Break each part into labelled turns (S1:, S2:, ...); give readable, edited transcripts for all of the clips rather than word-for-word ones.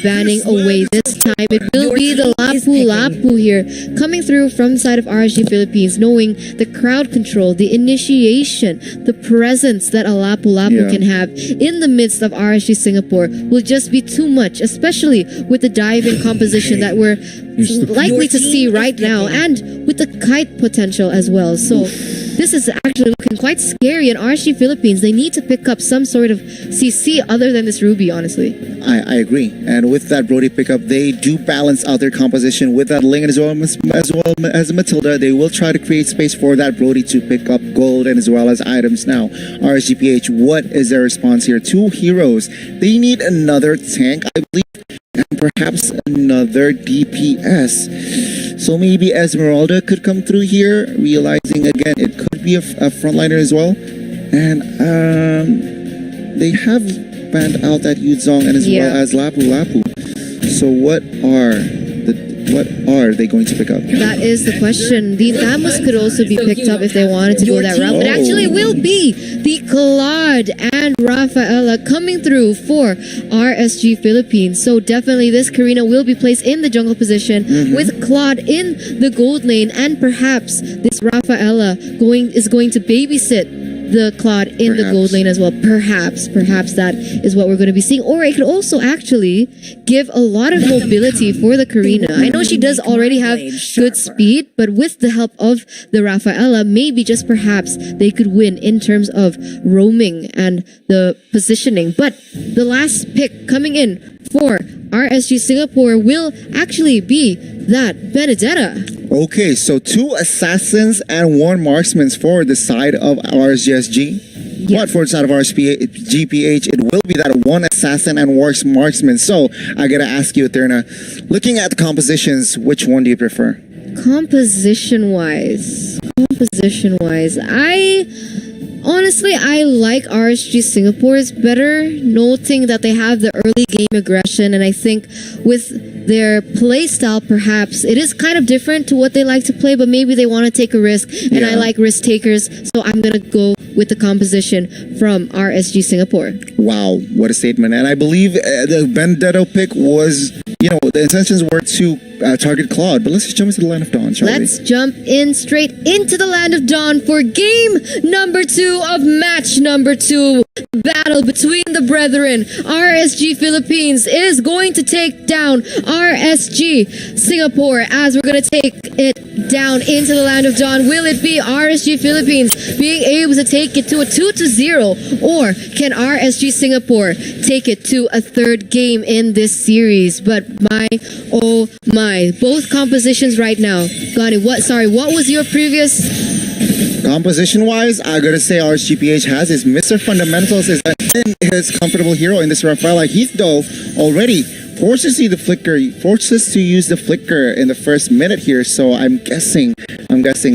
S1: banning away this time. It will be the Lapu Lapu here, coming through from the side of RSG Philippines, knowing the crowd control, the initiation, the presence that a Lapu Lapu can have in the midst of RSG Singapore will just be too much, especially with the diving composition that we're likely to see right now, and with the kite potential as well. So this is actually looking quite scary, and RSG Philippines, they need to pick up some sort of CC other than this Ruby, honestly.
S2: I agree. And with that Brody pickup, they do balance out their composition with that Ling as well as Matilda. They will try to create space for that Brody to pick up gold and as well as items. Now, RSGPH, what is their response here? Two heroes. They need another tank, I believe, and perhaps another DPS. So maybe Esmeralda could come through here, realizing again it could be a frontliner as well. And they have banned out that Yuzong and as well as Lapu Lapu. So what are they going to pick up?
S1: That is the question. The Thamus could also be picked up if they wanted to go that route, but actually will be the Claude and Rafaela coming through for RSG Philippines. So definitely this Karina will be placed in the jungle position with Claude in the gold lane, and perhaps this Rafaela is going to babysit the Claude in the gold lane as well. Perhaps that is what we're going to be seeing. Or it could also actually give a lot of mobility for the Karina. I know she does already have good speed, but with the help of the Rafaela, maybe just perhaps they could win in terms of roaming and the positioning. But the last pick coming in for RSG Singapore will actually be that Benedetta.
S2: Okay, so 2 assassins and 1 marksman for the side of RSGSG. But for the side of RSGPH, it will be that 1 assassin and 1 marksman. So I gotta ask you, Eterna, looking at the compositions, which one do you prefer?
S1: Composition-wise, honestly, I like RSG Singapore's better, noting that they have the early game aggression, and I think with their play style, perhaps it is kind of different to what they like to play, but maybe they want to take a risk, and I like risk takers, so I'm gonna go with the composition from RSG Singapore.
S2: Wow, what a statement. And I believe the Benedetto pick was, the intentions were to target Claude, but let's just jump into the Land of Dawn, shall we?
S1: Let's jump in straight into the Land of Dawn for game number 2 of match number 2. Battle between the brethren. RSG Philippines is going to take down RSG Singapore as we're going to take it down into the Land of Dawn. Will it be RSG Philippines being able to take it to a 2-0, or can RSG Singapore take it to a 3rd game in this series? But oh my, both compositions right now. Gani, what was your previous?
S2: Composition-wise, I gotta say RSGPH has his Mr. Fundamentals is his comfortable hero in this Rafaela. Heath, though, already forces to use the flicker in the first minute here. So I'm guessing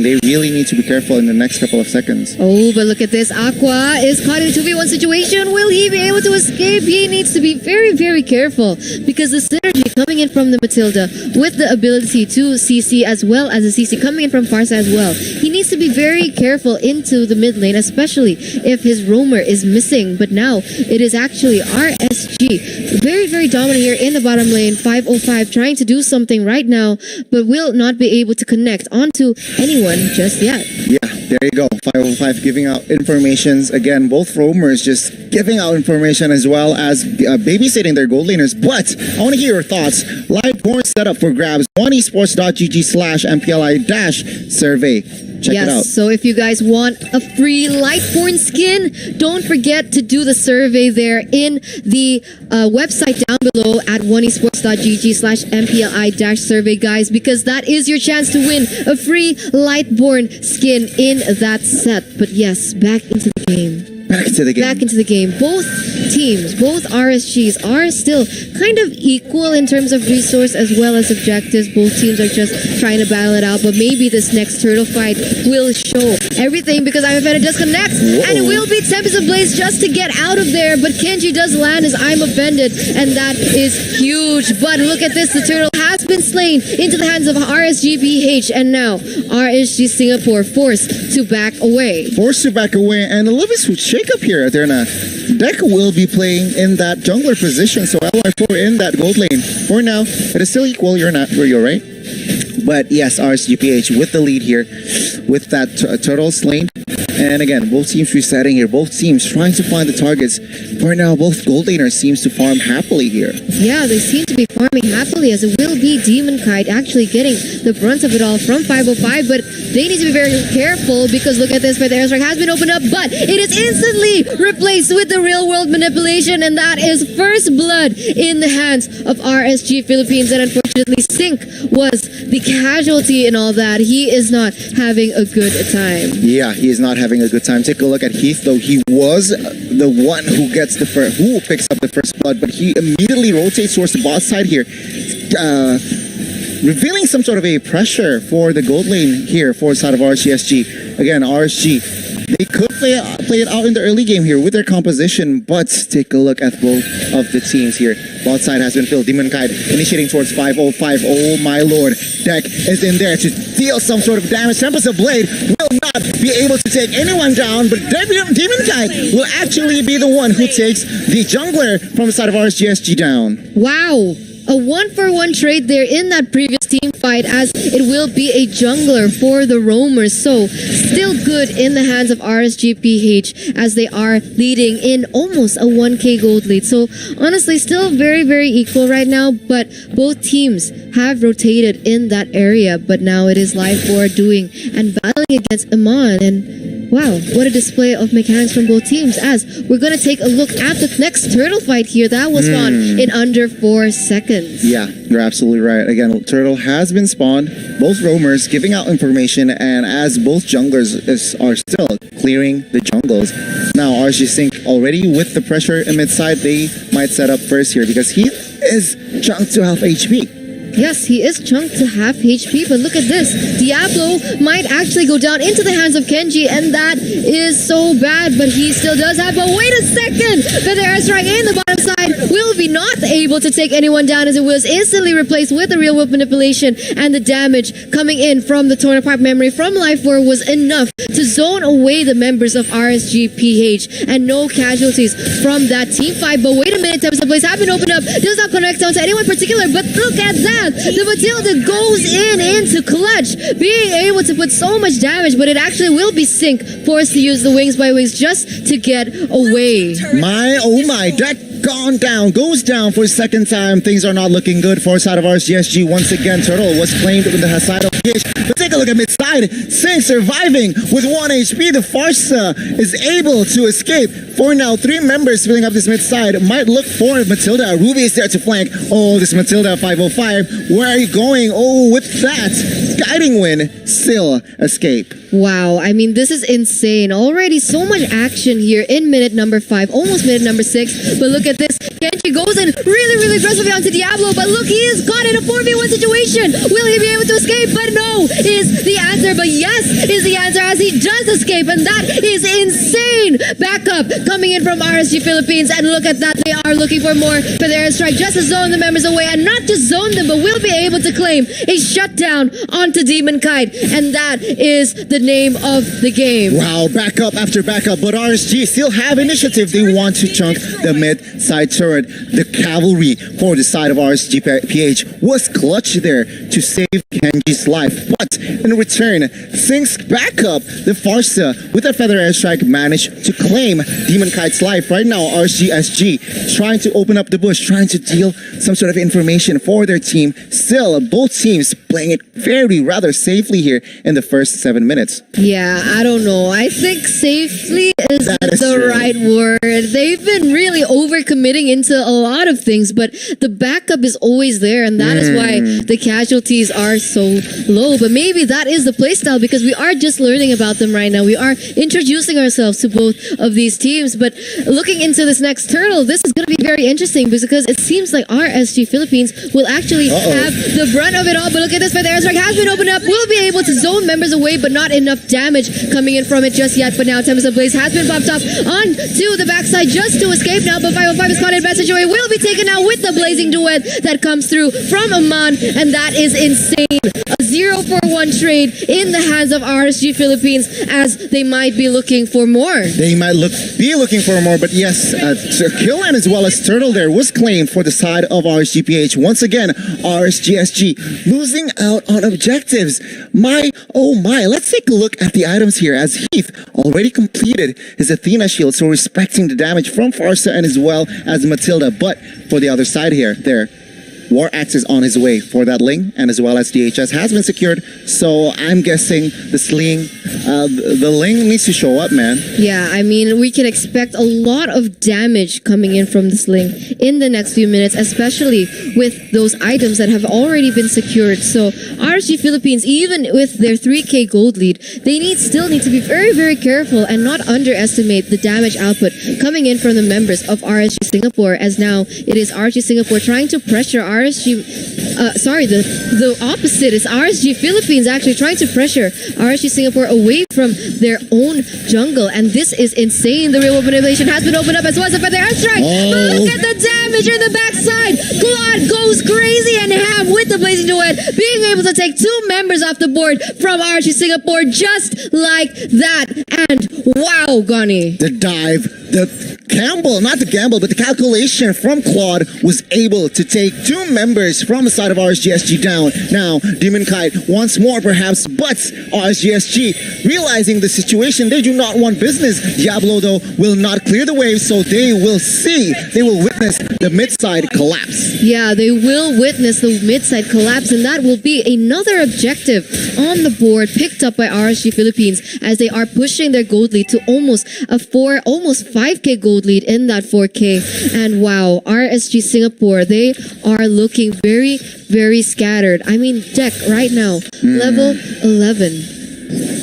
S2: they really need to be careful in the next couple of seconds.
S1: Oh, but look at this. Aqua is caught in a 2v1 situation. Will he be able to escape? He needs to be very, very careful, because the synergy coming in from the Matilda with the ability to CC as well as the CC coming in from Farsa as well. He needs to be very careful into the mid lane, especially if his roamer is missing. But now it is actually RSG. Very, very dominant here in the bottom lane. 505 trying to do something right now, but will not be able to connect onto anyone just yet.
S2: Yeah, there you go. 505 giving out informations. Again, both roamers just giving out information as well as babysitting their gold laners. But I want to hear your thoughts. Live porn setup for grabs. oneesports.gg/MPLI-survey. Check it out.
S1: So if you guys want a free Lightborn skin, don't forget to do the survey there in the website down below at oneesports.gg/MPLI-survey, guys, because that is your chance to win a free Lightborn skin in that set. But yes, back into the game.
S2: Back into the game.
S1: Both teams, both RSGs are still kind of equal in terms of resource as well as objectives. Both teams are just trying to battle it out, but maybe this next turtle fight will show everything, because I'm Offended just connects, and it will be Tempest of Blaze just to get out of there, but Kenji does land as I'm Offended, and that is huge. But look at this, the turtle has been slain into the hands of RSGPH, and now RSG Singapore forced to back away.
S2: Forced to back away, and a little bit of shake-up here, Aterna. Deck will be playing in that jungler position, so LR4 in that gold lane. For now, it is still equal, you're right? But yes, RSGPH with the lead here, with that turtle slain. And again, both teams resetting here, both teams trying to find the targets. For now, both gold laners seems to farm happily here.
S1: Yeah, they seem to be farming happily, as it will be Demon Kite actually getting the brunt of it all from 505, but they need to be very careful because look at this, the airstrike has been opened up, but it is instantly replaced with the real world manipulation, and that is first blood in the hands of RSG Philippines. And unfortunately, Sync was the casualty in all that. He is not having a good time.
S2: Yeah, he is not having a good time. Take a look at Heath, though. He was the one who gets the first, who picks up the first blood, but he immediately rotates towards the bot side here, revealing some sort of a pressure for the gold lane here for the side of RSGSG. Again, RSG, they could play it out in the early game here with their composition, but take a look at both of the teams here. Bot side has been filled. Demon Kite initiating towards 505. Oh my lord. Deck is in there to deal some sort of damage. Tempest of Blade will not be able to take anyone down, but Demon Kite will actually be the one who takes the jungler from the side of RSGSG down.
S1: Wow. A 1-for-1 trade there in that previous team fight, as it will be a jungler for the roamers. So still good in the hands of RSGPH as they are leading in almost a 1k gold lead. So honestly, still very, very equal right now, but both teams have rotated in that area. But now it is Live 4 doing and battling against Iman, and wow, what a display of mechanics from both teams, as we're going to take a look at the next turtle fight here. That was spawned in under 4 seconds.
S2: Yeah, you're absolutely right. Again, turtle has been spawned, both roamers giving out information, and as both junglers are still clearing the jungles. Now, RSG Sync already with the pressure in mid side, they might set up first here because he is chunked to half HP.
S1: Yes, he is chunked to half HP, but look at this. Diablo might actually go down into the hands of Kenji, and that is so bad, but he still does have, but wait a second! The airstrike in the bottom side will be not able to take anyone down, as it was instantly replaced with the real world manipulation, and the damage coming in from the torn apart memory from Life 4 was enough to zone away the members of RSGPH, and no casualties from that team fight. But wait a minute, Tempest of Blaze have been opened up, does not connect down to anyone particular, but look at that! The Matilda goes into clutch, being able to put so much damage, but it actually will be Sync forced to use the Wings by Wings just to get away.
S2: My, oh my, Deck gone down, goes down for a second time. Things are not looking good for side of RSGSG. Once again, Turtle was claimed with the side of PH. But take a look at mid side. Sync surviving with 1 HP. The Farsa is able to escape. For now, 3 members filling up this mid side. Might look for Matilda. Ruby is there to flank. Oh, this Matilda 505. Where are you going? Oh, with that guiding win, still escape.
S1: Wow, I mean, this is insane. Already so much action here in minute number 5, almost minute number 6. But look at this. Kenji goes in really, really aggressively onto Diablo. But look, he is caught in a 4v1 situation. Will he be able to escape? But no, is the answer. But yes, is the answer, as he does escape. And that is insane. Backup coming in from RSG Philippines. And look at that. They are looking for more for their airstrike, just to zone the members away. And not just zone them, but will be able to claim a shutdown onto Demon Kite. And that is the name of the game.
S2: Wow, backup after backup, but RSG still have initiative. They want to chunk the mid-side turret. The cavalry for the side of RSGPH was clutch there to save Kenji's life. But in return, Sync's backup, the Farsa, with a feather airstrike, managed to claim Demon Kite's life. Right now, RSGSG trying to open up the bush, trying to deal some sort of information for their team. Still, both teams playing it rather safely here in the first 7 minutes.
S1: Yeah, I don't know. I think safely is the
S2: true.
S1: right word. They've been really overcommitting into a lot of things, but the backup is always there, and that is why the casualties are so low. But maybe that is the playstyle, because we are just learning about them right now. We are introducing ourselves to both of these teams. But looking into this next turtle, this is going to be very interesting, because it seems like RSG Philippines will actually have the brunt of it all. But look at this, the airstrike has been opened up. We'll be able to zone members away, but not enough damage coming in from it just yet. But now Tempest of Blaze has been popped up onto the backside just to escape now. But 505 is caught in bad situation. Will be taken out with the blazing duet that comes through from Aman, and that is insane. A 0-for-1 trade in the hands of RSG Philippines, as they might be looking for more.
S2: They might be looking for more, but yes, kill and as well as turtle there was claimed for the side of RSGPH. Once again, RSGSG losing out on objectives. My, oh my, let's take a look at the items here as Heath already completed his Athena shield, so respecting the damage from Farsa and as well as Matilda. But for the other side here, War Axe is on his way for that Ling, and as well as DHS has been secured. So I'm guessing the Sling, the Ling needs to show up, man.
S1: Yeah, I mean, we can expect a lot of damage coming in from the Sling in the next few minutes, especially with those items that have already been secured. So RSG Philippines, even with their 3K gold lead, they still need to be very, very careful and not underestimate the damage output coming in from the members of RSG Singapore, as now it is RSG Singapore trying to pressure RSG, the opposite is RSG Philippines actually trying to pressure RSG Singapore away from their own jungle, and this is insane. The real manipulation has been opened up as well as a feather airstrike. But look at the damage in the backside. Claude goes crazy and ham with the Blazing Duet, being able to take 2 members off the board from RSG Singapore just like that. And wow, Gunny.
S2: The dive, the gamble, not the gamble, but the calculation from Claude was able to take 2 members from the side of RSGSG down. Now, Demon Kite once more perhaps, but RSGSG realizing the situation, they do not want business. Diablo, though, will not clear the wave, so they will witness the mid-side collapse.
S1: Yeah, they will witness the mid-side collapse, and that will be another objective on the board picked up by RSG Philippines as they are pushing their gold lead to almost 5k gold lead in that 4K. And wow, RSG Singapore, they are looking very, very scattered. I mean, deck right now, level 11.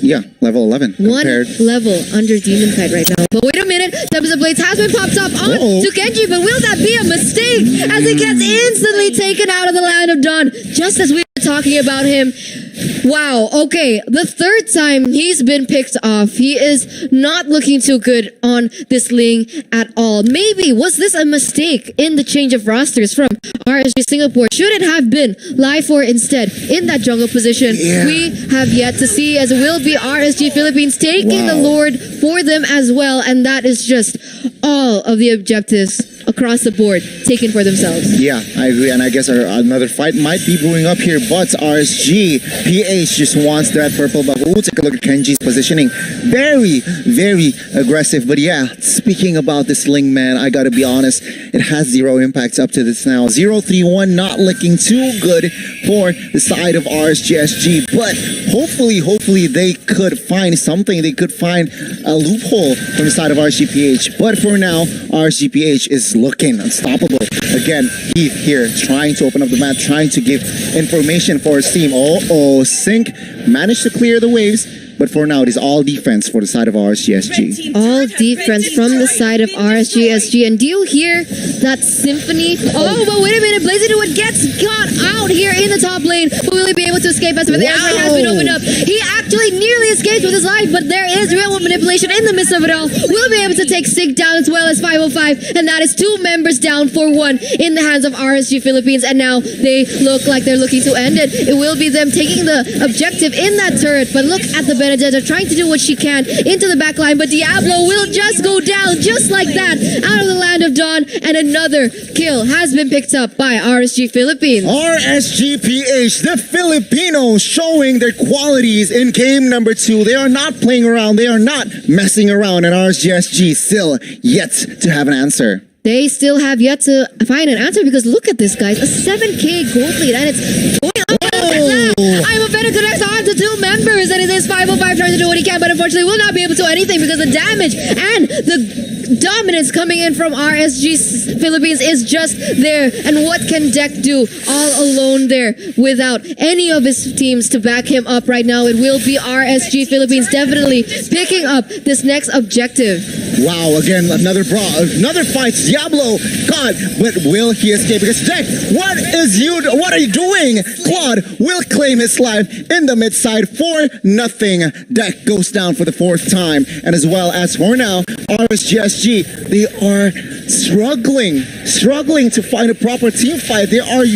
S2: Yeah, level 11.
S1: One level under Demon Kite right now. But wait a minute, Tempest of Blades has been popped up on to Genji, but will that be a mistake as he gets instantly taken out of the Land of Dawn just as we were talking about him? Wow, okay, the 3rd time he's been picked off. He is not looking too good on this Ling at all. Maybe was this a mistake in the change of rosters from RSG Singapore? Should it have been Life4 instead in that jungle position?
S2: Yeah.
S1: We have yet to see, as it will be RSG Philippines taking the Lord for them as well, and that is just all of the objectives across the board taken for themselves.
S2: Yeah, I agree, and I guess another fight might be brewing up here, but RSG PH just wants that purple buff. Ooh, take a look at Kenji's positioning. Very, very aggressive, but yeah, speaking about this Ling, man, I gotta be honest, it has 0 impacts up to this now. 0-3-1 not looking too good for the side of RSGSG, but hopefully they could find something. They could find a loophole from the side of RSGPH, but for now, RSGPH is looking unstoppable. Again, Heath here trying to open up the map, trying to give information for his team. Sync managed to clear the waves, but for now it is all defense for the side of RSGSG.
S1: All defense from the side of RSGSG. And do you hear that symphony? Oh, but wait a minute, Blazing Duet gets caught out here in the top lane, but will he be able to escape as the airstrike has been opened up? He actually nearly escaped with his life, but there is real manipulation in the midst of it all. Will be able to take Sig down as well as 505, and that is 2 members down for 1 in the hands of RSG Philippines, and now they look like they're looking to end it. It will be them taking the objective in that turret, but look at the Benedetta trying to do what she can into the back line, but Diablo will just go down just like that out of the Land of Dawn, and another kill has been picked up by RSG Philippines.
S2: RSGPH, the Filipinos, showing their qualities in game number 2. They are not playing around. They are not messing around, and RSGSG still yet to have an answer.
S1: They still have yet to find an answer, because look at this, guys. A 7k gold lead, and it's going up. I'm a better connects on to 2 members, and it is 505 trying to do what he can, but unfortunately will not be able to do anything because the damage and the dominance coming in from RSG Philippines is just there. And what can Deck do all alone there without any of his teams to back him up right now? It will be RSG Philippines definitely picking up this next objective.
S2: Wow, again, another fight. Diablo, God, but will he escape? Because Deck, what are you doing? Claude will claim his It's live in the mid-side, 4-0. Deck goes down for the 4th time. And as well as for now, RSGSG, they are struggling to find a proper team fight. They are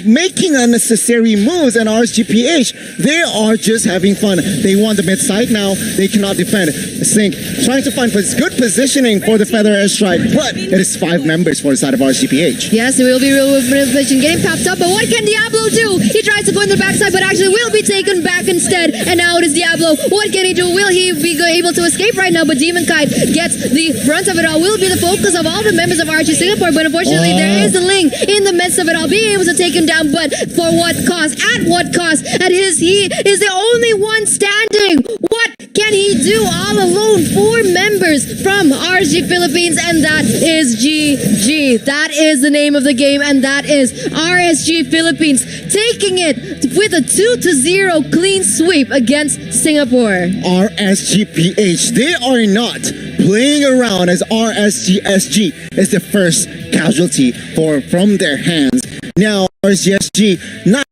S2: making unnecessary moves, and RSGPH, they are just having fun. They won the mid-side now. They cannot defend. Sync trying to find good positioning for the Feather Airstrike, but it is 5 members for the side of RSGPH.
S1: Yes, it will be real vision getting popped up, but what can Diablo do? He tries to go in the backside, but actually will be taken back instead. And now it is Diablo. What can he do? Will he be able to escape right now? But Demon Kite gets the brunt of it all. Will be the focus of all the members of RG Singapore, but unfortunately there is the Ling in the midst of it all, being able to take him down, but for what cost? At what cost? He is the only one standing. What can he do all alone? 4 members from RG Philippines, and that is GG. That is the name of the game, and that is RSG Philippines taking it with a 2-0 clean sweep against Singapore.
S2: RSGPH, they are not playing around, as RSGSG is the first casualty from their hands. Now RSGSG not